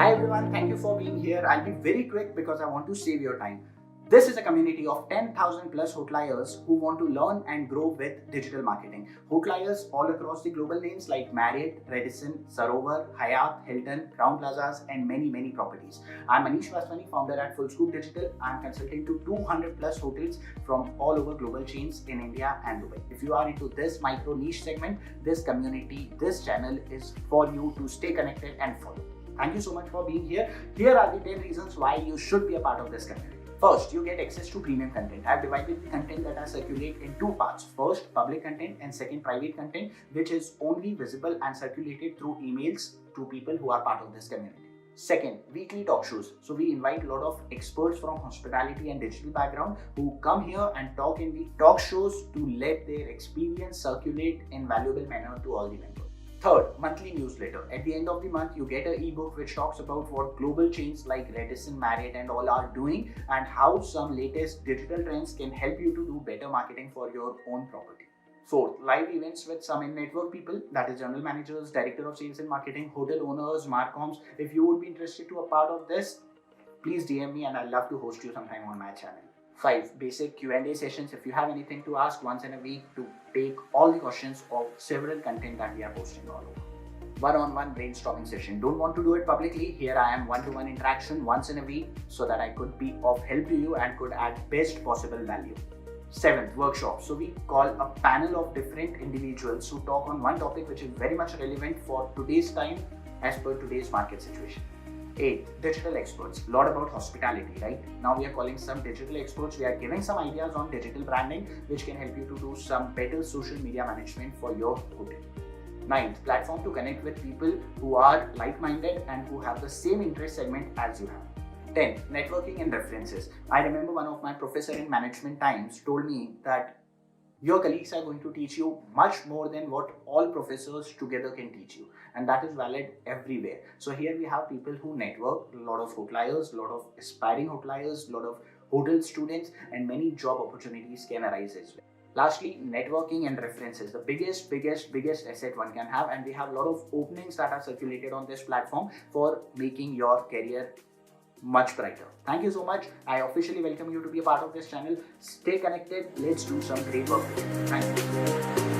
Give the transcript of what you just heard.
Hi everyone, thank you for being here. I'll be very quick because I want to save your time. This is a community of 10,000 plus hoteliers who want to learn and grow with digital marketing. Hoteliers all across the global, names like Marriott, Radisson, Sarovar, Hyatt, Hilton, Crown Plazas, and many properties. I'm Manish Vaswani, founder at Full Scoop Digital. I'm consulting to 200 plus hotels from all over global chains in India and Dubai. If you are into this micro niche segment, this community, this channel is for you to stay connected and follow. Thank you so much for being here. Here are the 10 reasons why you should be a part of this community. First, you get access to premium content. I've divided the content that I circulate in two parts. First, public content, and second, private content, which is only visible and circulated through emails to people who are part of this community. Second, weekly talk shows. So we invite a lot of experts from hospitality and digital background who come here and talk in the talk shows to let their experience circulate in valuable manner to all the members. Third, monthly newsletter. At the end of the month, you get an ebook which talks about what global chains like Radisson, Marriott and all are doing and how some latest digital trends can help you to do better marketing for your own property. Fourth, live events with some in-network people, that is general managers, director of sales and marketing, hotel owners, marcoms. If you would be interested to a part of this, please DM me and I'd love to host you sometime on my channel. 5. Basic Q&A sessions. If you have anything to ask once in a week to take all the questions of several content that we are posting all over. One-on-one brainstorming session. Don't want to do it publicly. Here I am one-to-one interaction once in a week so that I could be of help to you and could add best possible value. 7th, workshop. So we call a panel of different individuals who talk on one topic which is very much relevant for today's time as per today's market situation. 8. Digital experts. A lot about hospitality, right? Now we are calling some digital experts. We are giving some ideas on digital branding which can help you to do some better social media management for your hotel. 9th, platform to connect with people who are like-minded and who have the same interest segment as you have. 10th, networking and references. I remember one of my professor in management times told me that your colleagues are going to teach you much more than what all professors together can teach you, and that is valid everywhere. So here we have people who network, a lot of hoteliers, a lot of aspiring hoteliers, a lot of hotel students, and many job opportunities can arise as well. Lastly, networking and references, the biggest asset one can have, and we have a lot of openings that are circulated on this platform for making your career much brighter. Thank you so much. I officially welcome you to be a part of this channel. Stay connected. Let's do some great work together. Thank you.